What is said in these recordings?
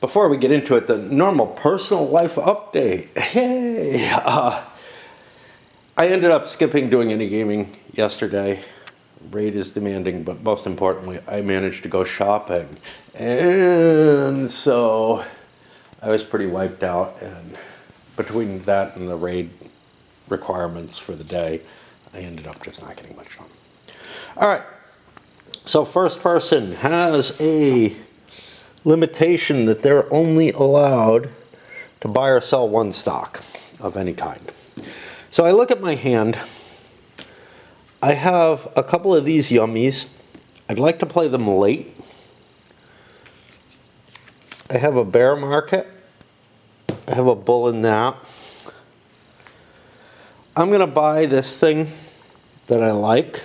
Before we get into it, the normal personal life update. Hey, I ended up skipping doing any gaming yesterday. Raid is demanding, but most importantly, I managed to go shopping. And so I was pretty wiped out. And between that and the raid requirements for the day, I ended up just not getting much done. All right. So first person has a limitation that they're only allowed to buy or sell one stock of any kind. So I look at my hand. I have a couple of these yummies. I'd like to play them late. I have a bear market. I have a bull in that. I'm going to buy this thing that I like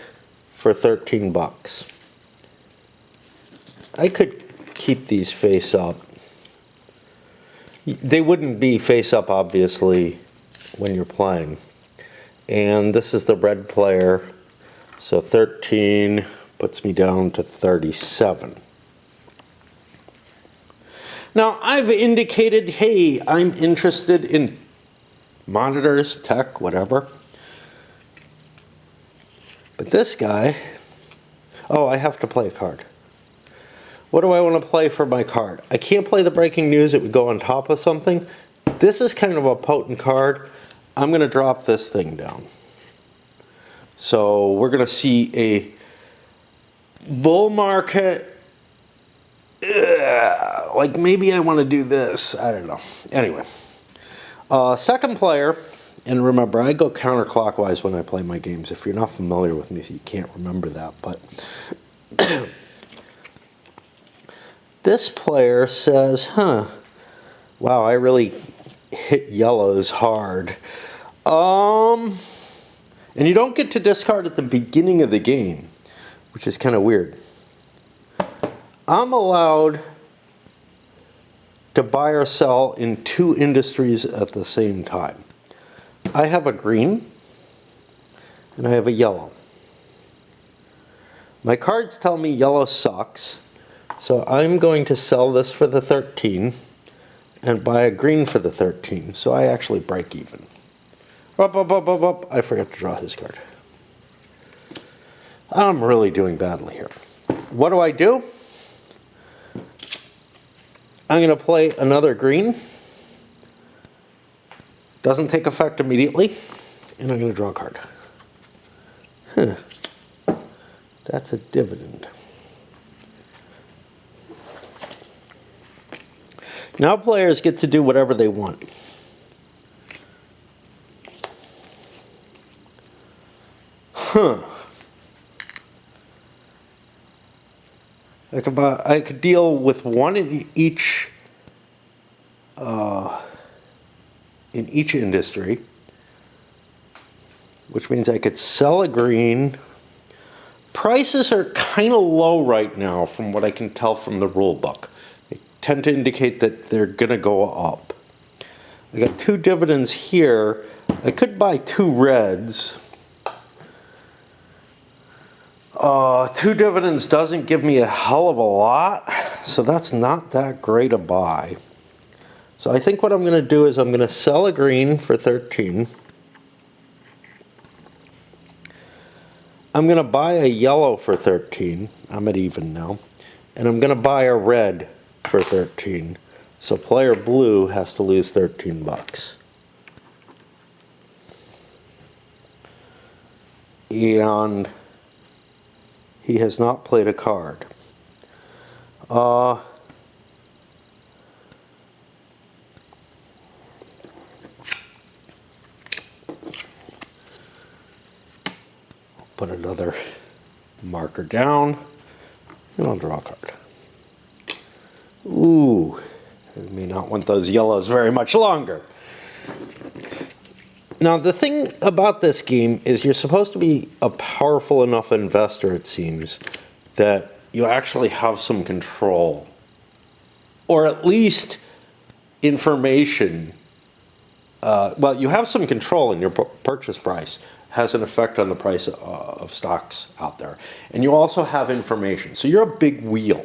for 13 bucks. I could keep these face up. They wouldn't be face up, obviously, when you're playing. And this is the red player, so 13 puts me down to 37. Now, I've indicated, hey, I'm interested in monitors, tech, whatever. But this guy, oh, I have to play a card. What do I want to play for my card? I can't play the breaking news. It would go on top of something. This is kind of a potent card. I'm going to drop this thing down. So we're going to see a bull market. Like maybe I want to do this. I don't know. Anyway. Second player. And remember, I go counterclockwise when I play my games. If you're not familiar with me, you can't remember that. But this player says, wow, I really hit yellows hard. And you don't get to discard at the beginning of the game, which is kind of weird. I'm allowed to buy or sell in two industries at the same time. I have a green and I have a yellow. My cards tell me yellow sucks. So I'm going to sell this for the 13 and buy a green for the 13. So I actually break even. I forgot to draw his card. I'm really doing badly here. What do? I'm going to play another green. Doesn't take effect immediately. And I'm going to draw a card. That's a dividend. Now players get to do whatever they want. I could deal with one in each industry, which means I could sell a green. Prices are kind of low right now from what I can tell from the rule book. They tend to indicate that they're going to go up. I got two dividends here. I could buy two reds. Two dividends doesn't give me a hell of a lot, so that's not that great a buy. So I think what I'm going to do is I'm going to sell a green for 13. I'm going to buy a yellow for 13. I'm at even now. And I'm going to buy a red for 13. So player blue has to lose 13 bucks. And he has not played a card. Put another marker down, and I'll draw a card. Ooh, I may not want those yellows very much longer. Now, the thing about this game is you're supposed to be a powerful enough investor, it seems, that you actually have some control, or at least information. Well, you have some control in your purchase price. Has an effect on the price of stocks out there. And you also have information. So you're a big wheel.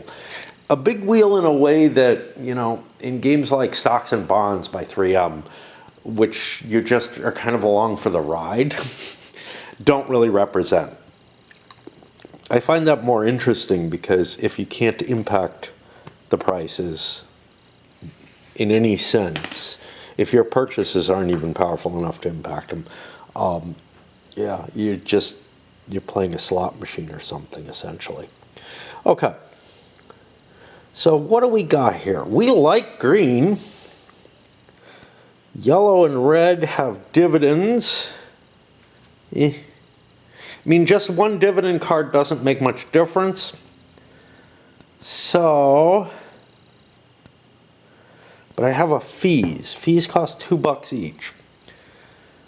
a big wheel in a way that, you know, in games like Stocks and Bonds by 3M, which you just are kind of along for the ride, don't really represent. I find that more interesting because if you can't impact the prices in any sense, if your purchases aren't even powerful enough to impact them, yeah, you're playing a slot machine or something, essentially. Okay. So what do we got here? We like green. Yellow and red have dividends. I mean, just one dividend card doesn't make much difference. So, but I have a fees. Fees cost $2 each.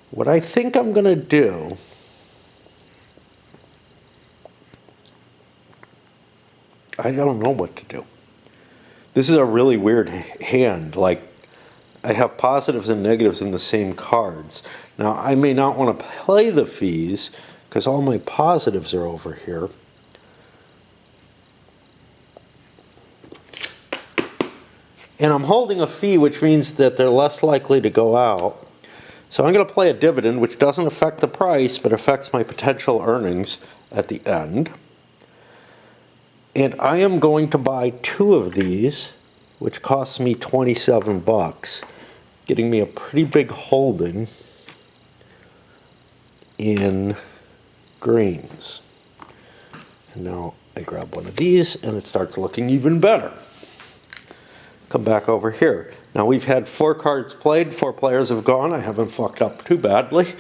What I think I'm going to do, I don't know what to do. This is a really weird hand. Like, I have positives and negatives in the same cards. Now, I may not want to play the fees because all my positives are over here. And I'm holding a fee, which means that they're less likely to go out. So I'm going to play a dividend, which doesn't affect the price, but affects my potential earnings at the end. And I am going to buy 2 of these, which costs me $27, getting me a pretty big holding in greens. And now I grab one of these and it starts looking even better. Come back over here. Now we've had 4 cards played, 4 players have gone. I haven't fucked up too badly.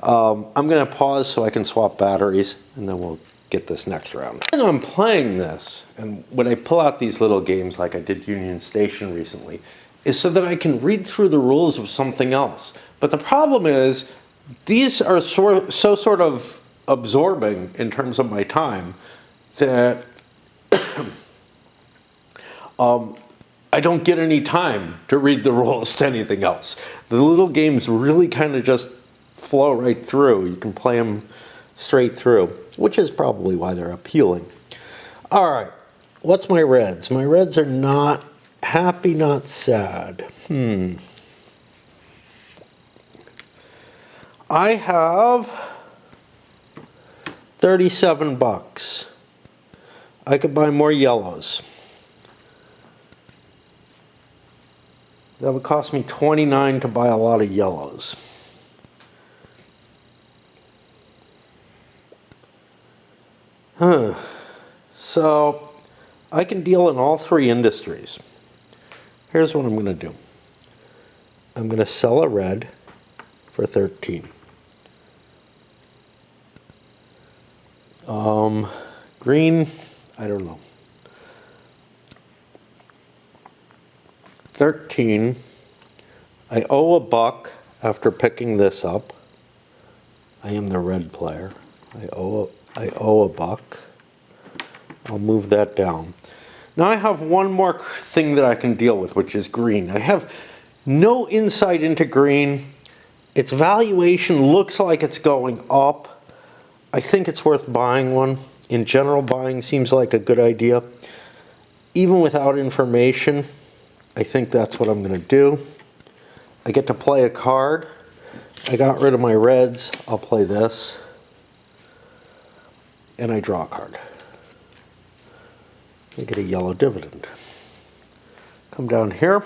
I'm going to pause so I can swap batteries and then we'll get this next round. When I'm playing this, and when I pull out these little games like I did Union Station recently, is so that I can read through the rules of something else. But the problem is, these are so sort of absorbing in terms of my time that I don't get any time to read the rules to anything else. The little games really kind of just flow right through. You can play them straight through, which is probably why they're appealing. All right, what's my reds? My reds are not happy, not sad. I have $37. I could buy more yellows. That would cost me $29 to buy a lot of yellows. So I can deal in all 3 industries. Here's what I'm going to do. I'm going to sell a red for 13. Green, I don't know. 13. I owe $1 after picking this up. I am the red player. I owe $1. I'll move that down. Now I have one more thing that I can deal with, which is green. I have no insight into green. Its valuation looks like it's going up. I think it's worth buying one. In general, buying seems like a good idea. Even without information, I think that's what I'm going to do. I get to play a card. I got rid of my reds. I'll play this. And I draw a card. I get a yellow dividend. Come down here.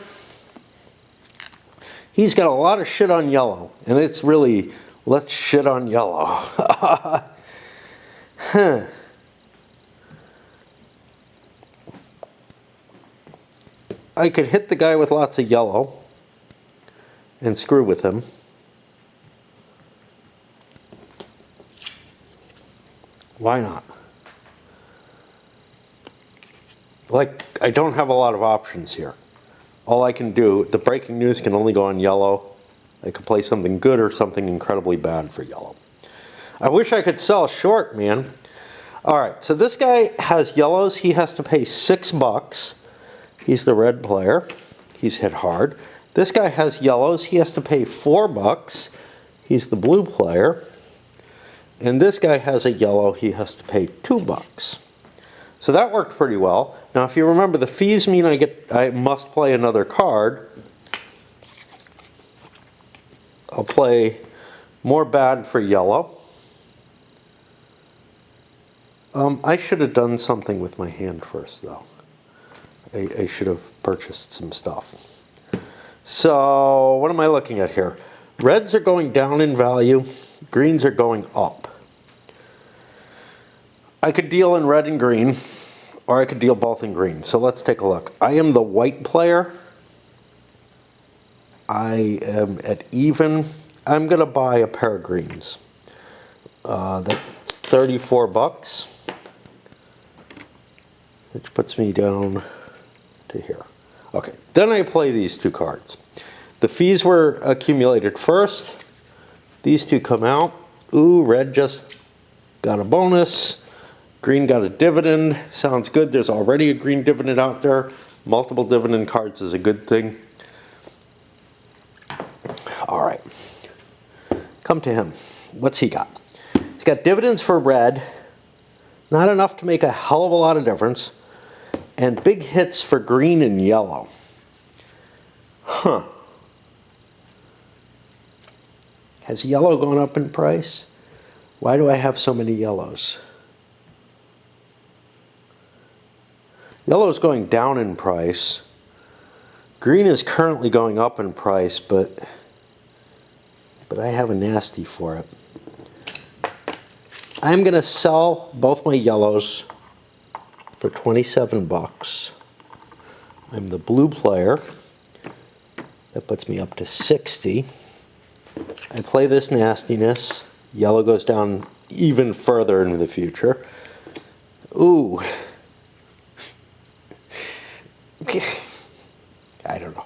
He's got a lot of shit on yellow, and it's really, let's shit on yellow. Huh. I could hit the guy with lots of yellow and screw with him. Why not? Like, I don't have a lot of options here. All I can do, the breaking news can only go on yellow. I could play something good or something incredibly bad for yellow. I wish I could sell short, man. All right, so this guy has yellows. He has to pay $6. He's the red player. He's hit hard. This guy has yellows. He has to pay $4. He's the blue player. And this guy has a yellow. He has to pay $2. So that worked pretty well. Now if you remember, the fees mean I must play another card. I'll play more bad for yellow. I should have done something with my hand first though. I should have purchased some stuff. So what am I looking at here? Reds are going down in value, greens are going up. I could deal in red and green, or I could deal both in green. So let's take a look. I am the white player. I am at even. I'm gonna buy a pair of greens. That's 34 bucks, which puts me down to here. Okay, then I play these two cards. The fees were accumulated first. These two come out. Ooh, red just got a bonus. Green got a dividend. Sounds good. There's already a green dividend out there. Multiple dividend cards is a good thing. All right. Come to him. What's he got? He's got dividends for red. Not enough to make a hell of a lot of difference. And big hits for green and yellow. Huh. Has yellow gone up in price? Why do I have so many yellows? Yellow is going down in price. Green is currently going up in price, but I have a nasty for it. I'm going to sell both my yellows for 27 bucks. I'm the blue player. That puts me up to 60. I play this nastiness. Yellow goes down even further into the future. Ooh. Okay. I don't know.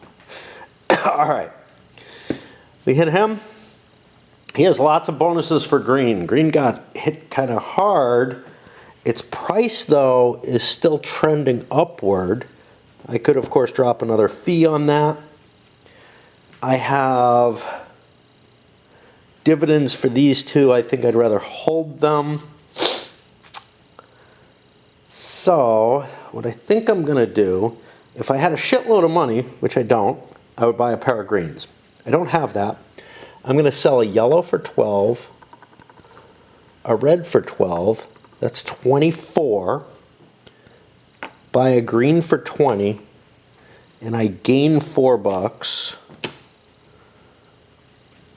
All right. We hit him. He has lots of bonuses for green. Green got hit kind of hard. Its price, though, is still trending upward. I could, of course, drop another fee on that. I have dividends for these two. I think I'd rather hold them. So what I think I'm going to do, if I had a shitload of money, which I don't, I would buy a pair of greens. I don't have that. I'm going to sell a yellow for 12, a red for 12. That's 24. Buy a green for 20, and I gain 4 bucks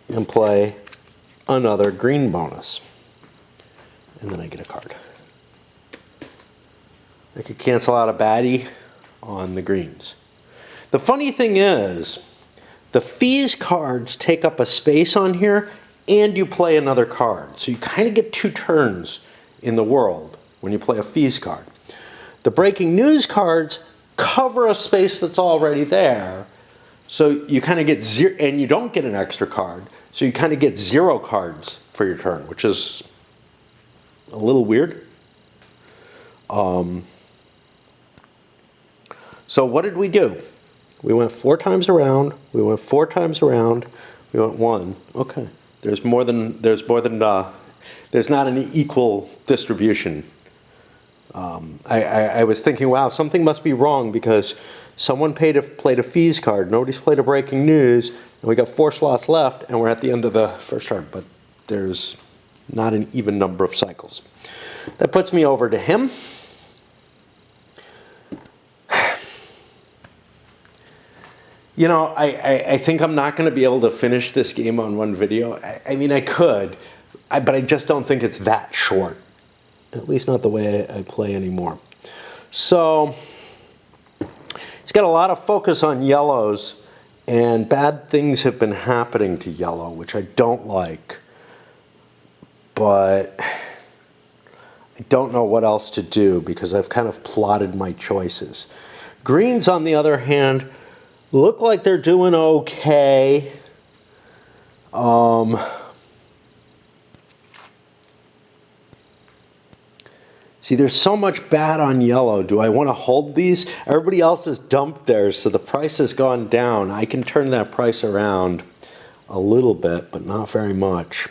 and play another green bonus. And then I get a card. I could cancel out a baddie on the greens. The funny thing is, the fees cards take up a space on here, and you play another card. So you kind of get 2 turns in the world when you play a fees card. The breaking news cards cover a space that's already there. So you kind of get 0, and you don't get an extra card. So you kind of get 0 cards for your turn, which is a little weird. So what did we do? We went 4 times around. We went 4 times around. We went 1. Okay. There's not an equal distribution. I was thinking, wow, something must be wrong because someone played a fees card. Nobody's played a breaking news. And we got 4 slots left, and we're at the end of the first turn. But there's not an even number of cycles. That puts me over to him. You know, I think I'm not going to be able to finish this game on one video. I mean, I could, but I just don't think it's that short. At least not the way I play anymore. So, he's got a lot of focus on yellows, and bad things have been happening to yellow, which I don't like. But I don't know what else to do because I've kind of plotted my choices. Greens, on the other hand, look like they're doing okay. See, there's so much bad on yellow. Do I want to hold these? Everybody else has dumped theirs, so the price has gone down. I can turn that price around a little bit, but not very much.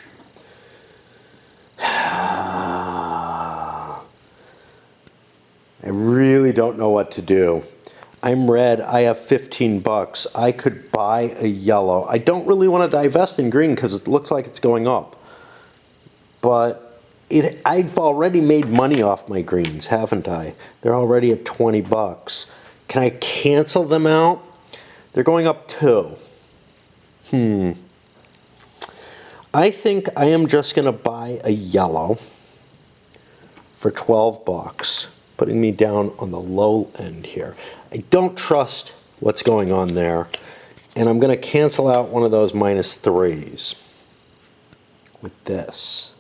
I I really don't know what to do. I'm red, I have 15 bucks. I could buy a yellow. I don't really want to divest in green because it looks like it's going up. But I've already made money off my greens, haven't I? They're already at 20 bucks. Can I cancel them out? They're going up 2. I think I am just going to buy a yellow for 12 bucks, putting me down on the low end here. I don't trust what's going on there, and I'm going to cancel out one of those -3s with this.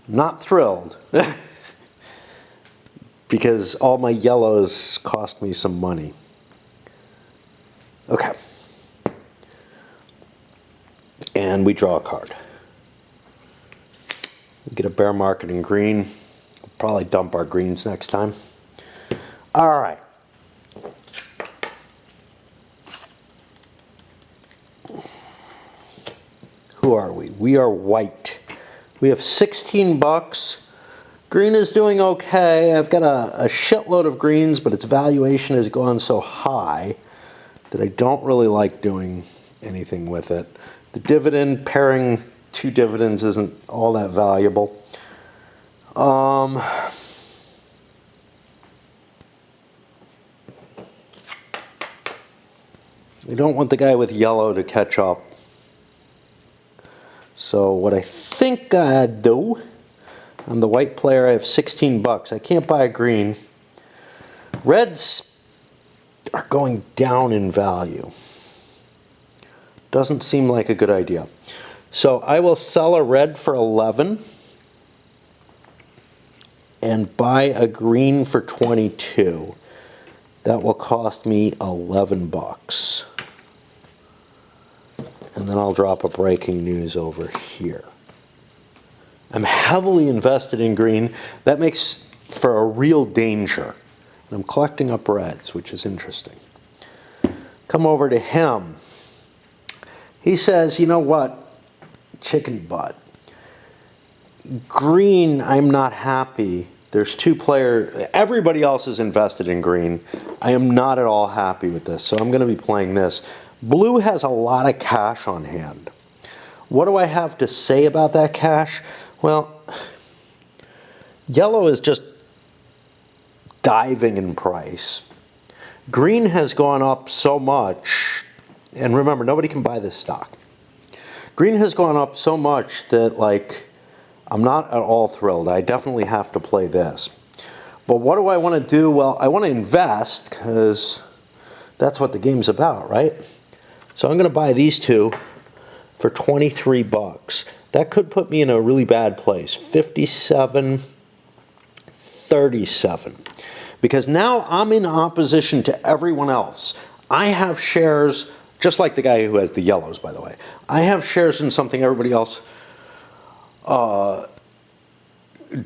Not thrilled, because all my yellows cost me some money. Okay. And we draw a card. We get a bear market in green. We'll probably dump our greens next time. All right. Who are we? We are white. We have 16 bucks. Green is doing okay. I've got a shitload of greens, but its valuation has gone so high that I don't really like doing anything with it. The dividend, pairing 2 dividends isn't all that valuable. I don't want the guy with yellow to catch up. So what I think I do, I'm the white player, I have 16 bucks. I can't buy a green. Reds are going down in value. Doesn't seem like a good idea. So I will sell a red for 11 and buy a green for 22. That will cost me 11 bucks. And then I'll drop a breaking news over here. I'm heavily invested in green. That makes for a real danger. And I'm collecting up reds, which is interesting. Come over to him. He says, you know what, chicken butt. Green, I'm not happy. There's 2 players. Everybody else is invested in green. I am not at all happy with this, so I'm going to be playing this. Blue has a lot of cash on hand. What do I have to say about that cash? Well, yellow is just diving in price. Green has gone up so much, and remember, nobody can buy this stock. Green has gone up so much that, like, I'm not at all thrilled. I definitely have to play this. But what do I want to do? Well, I want to invest, because that's what the game's about, right? So I'm going to buy these 2 for 23 bucks. That could put me in a really bad place. 57, 37. Because now I'm in opposition to everyone else. I have shares, just like the guy who has the yellows, by the way. I have shares in something everybody else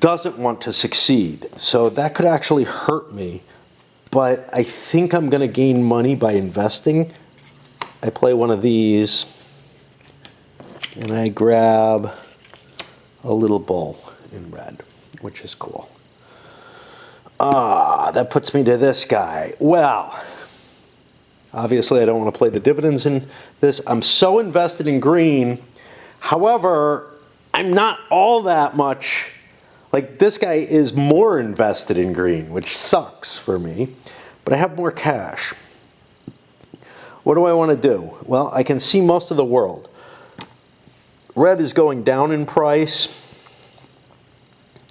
doesn't want to succeed. So that could actually hurt me. But I think I'm going to gain money by investing. I play one of these, and I grab a little bull in red, which is cool. That puts me to this guy. Well, obviously I don't want to play the dividends in this. I'm so invested in green. However, I'm not all that much. Like, this guy is more invested in green, which sucks for me. But I have more cash. What do I want to do? Well, I can see most of the world. Red is going down in price.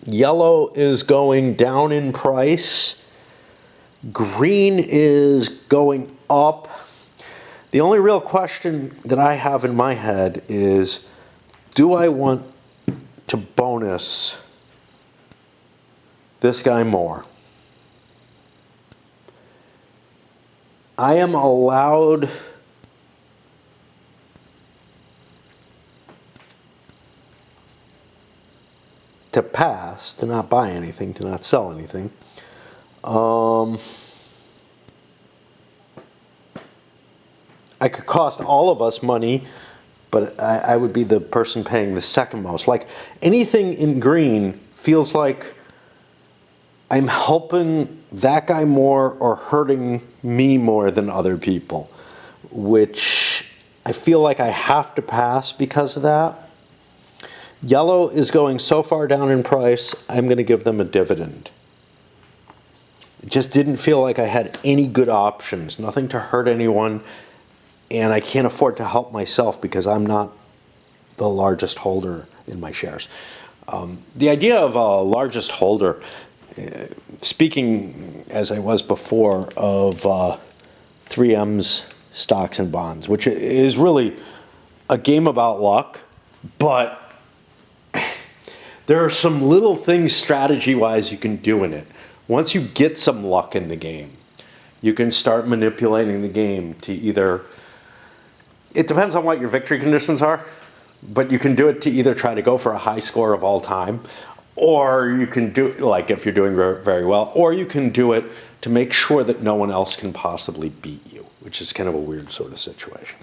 Yellow is going down in price. Green is going up. The only real question that I have in my head is, do I want to bonus this guy more? I am allowed to pass, to not buy anything, to not sell anything. I could cost all of us money, but I would be the person paying the second most. Like, anything in green feels like I'm helping that guy more or hurting me more than other people, which I feel like I have to pass because of that. Yellow is going so far down in price, I'm going to give them a dividend. It just didn't feel like I had any good options, nothing to hurt anyone, and I can't afford to help myself because I'm not the largest holder in my shares. The idea of a largest holder, speaking as I was before of 3M's stocks and bonds, which is really a game about luck, but there are some little things strategy-wise you can do in it. Once you get some luck in the game, you can start manipulating the game to either, it depends on what your victory conditions are, but you can do it to either try to go for a high score of all time, or you can do it, like if you're doing very well, or you can do it to make sure that no one else can possibly beat you, which is kind of a weird sort of situation.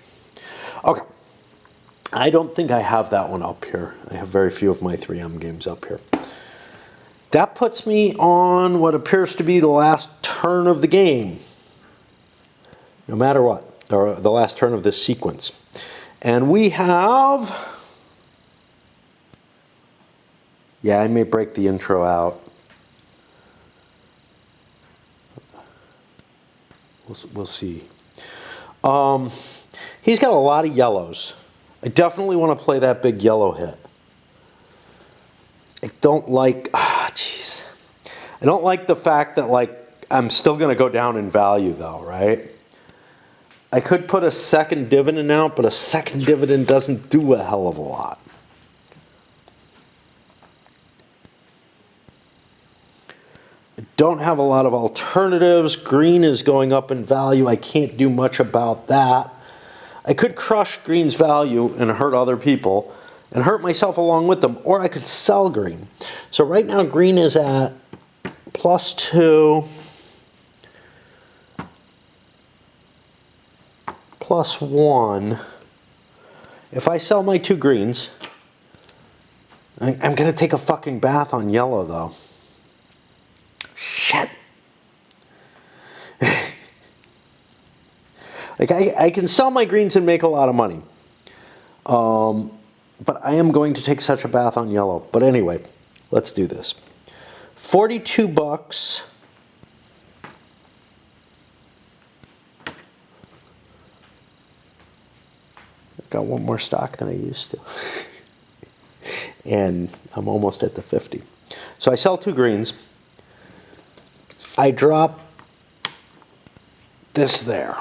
Okay. I don't think I have that one up here. I have very few of my 3M games up here. That puts me on what appears to be the last turn of the game, no matter what, or the last turn of this sequence. And we have, yeah, I may break the intro out. We'll see. He's got a lot of yellows. I definitely want to play that big yellow hit. I don't like, I don't like the fact that, like, I'm still going to go down in value though, right? I could put a second dividend out, but a second dividend doesn't do a hell of a lot. I don't have a lot of alternatives. Green is going up in value. I can't do much about that. I could crush green's value and hurt other people and hurt myself along with them, or I could sell green. So right now green is at +2, +1. If I sell my 2 greens, I'm going to take a fucking bath on yellow though. Shit. Like I can sell my greens and make a lot of money. But I am going to take such a bath on yellow. But anyway, let's do this. 42 bucks. I've got one more stock than I used to. And I'm almost at the 50. So I sell 2 greens. I drop this there.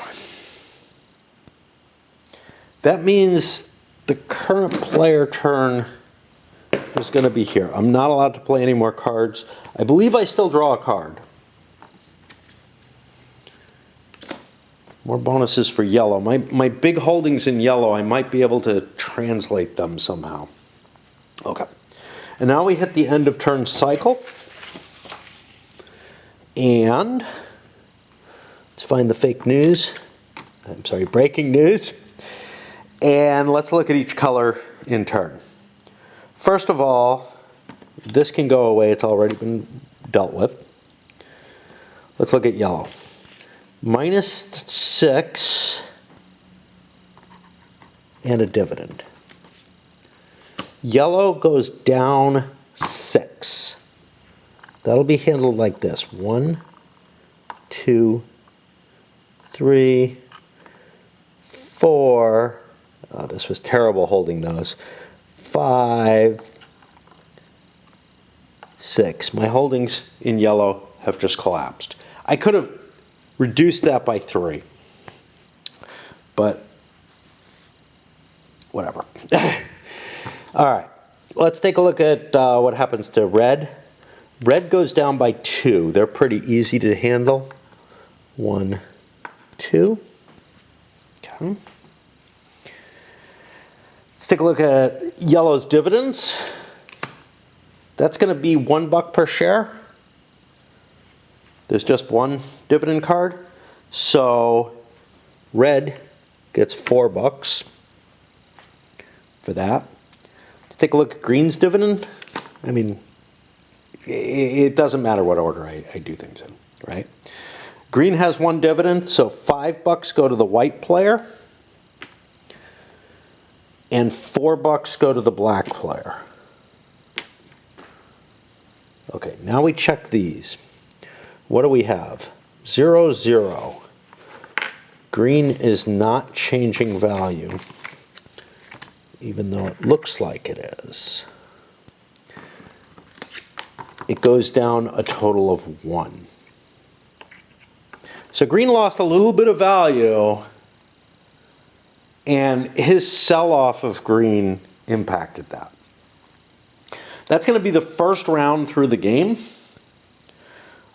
That means the current player turn is going to be here. I'm not allowed to play any more cards. I believe I still draw a card. More bonuses for yellow. My big holdings in yellow, I might be able to translate them somehow. Okay. And now we hit the end of turn cycle. And let's find the fake news. I'm sorry, breaking news. And let's look at each color in turn. First of all, this can go away. It's already been dealt with. Let's look at yellow. -6 and a dividend. Yellow goes down 6. That'll be handled like this. 1, 2, 3, 4. Oh, this was terrible holding those. 5, 6. My holdings in yellow have just collapsed. I could have reduced that by 3. But whatever. All right. Let's take a look at what happens to red. Red goes down by 2. They're pretty easy to handle. 1, 2. Okay. Let's take a look at yellow's dividends. That's going to be $1 per share. There's just one dividend card. So red gets $4 for that. Let's take a look at green's dividend. I mean, it doesn't matter what order I do things in, right? Green has 1 dividend, so $5 go to the white player, and $4 go to the black player. Okay, now we check these. What do we have? 0, 0. Green is not changing value, even though it looks like it is. It goes down a total of 1. So green lost a little bit of value, and his sell-off of green impacted that. That's going to be the first round through the game.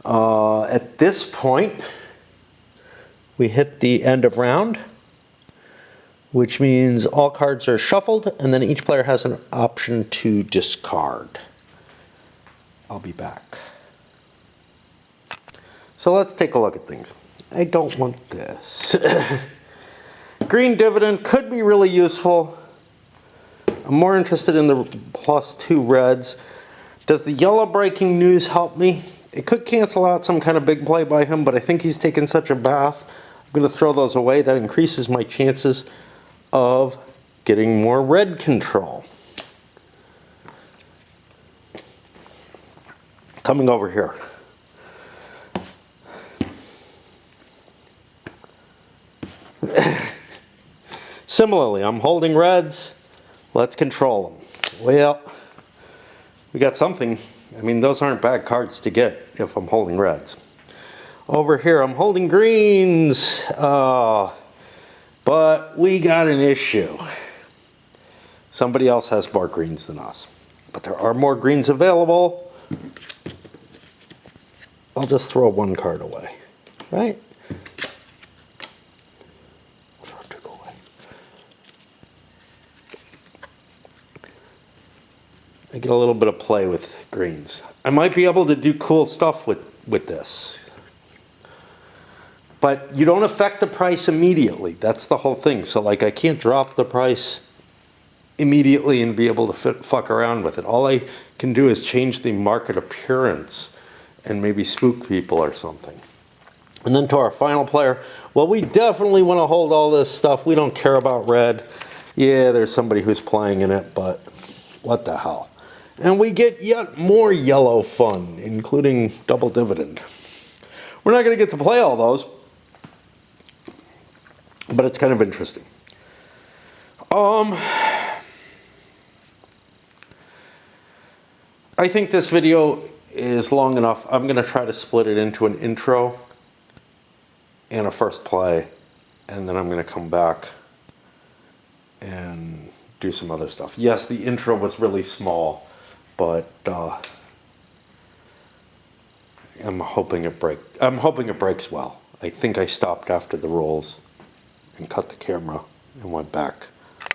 At this point, we hit the end of round, which means all cards are shuffled, and then each player has an option to discard. I'll be back. So let's take a look at things. I don't want this. Green dividend could be really useful. I'm more interested in the +2 reds. Does the yellow breaking news help me? It could cancel out some kind of big play by him, but I think he's taken such a bath. I'm going to throw those away. That increases my chances of getting more red control. Coming over here. Similarly, I'm holding reds. Let's control them. Well, we got something. I mean, those aren't bad cards to get if I'm holding reds. Over here, I'm holding greens. But we got an issue. Somebody else has more greens than us. But there are more greens available. I'll just throw 1 card away, right? Throw 2 away. I get a little bit of play with greens. I might be able to do cool stuff with this. But you don't affect the price immediately. That's the whole thing. So like I can't drop the price immediately and be able to fuck around with it. All I can do is change the market appearance and maybe spook people or something. And then to our final player, well, we definitely want to hold all this stuff. We don't care about red. Yeah, there's somebody who's playing in it, but what the hell. And we get yet more yellow fun, including double dividend. We're not going to get to play all those, but it's kind of interesting. I think this video is long enough. I'm going to try to split it into an intro and a first play, and then I'm going to come back and do some other stuff. Yes, the intro was really small, but I'm hoping it breaks well. I think I stopped after the rolls and cut the camera and went back.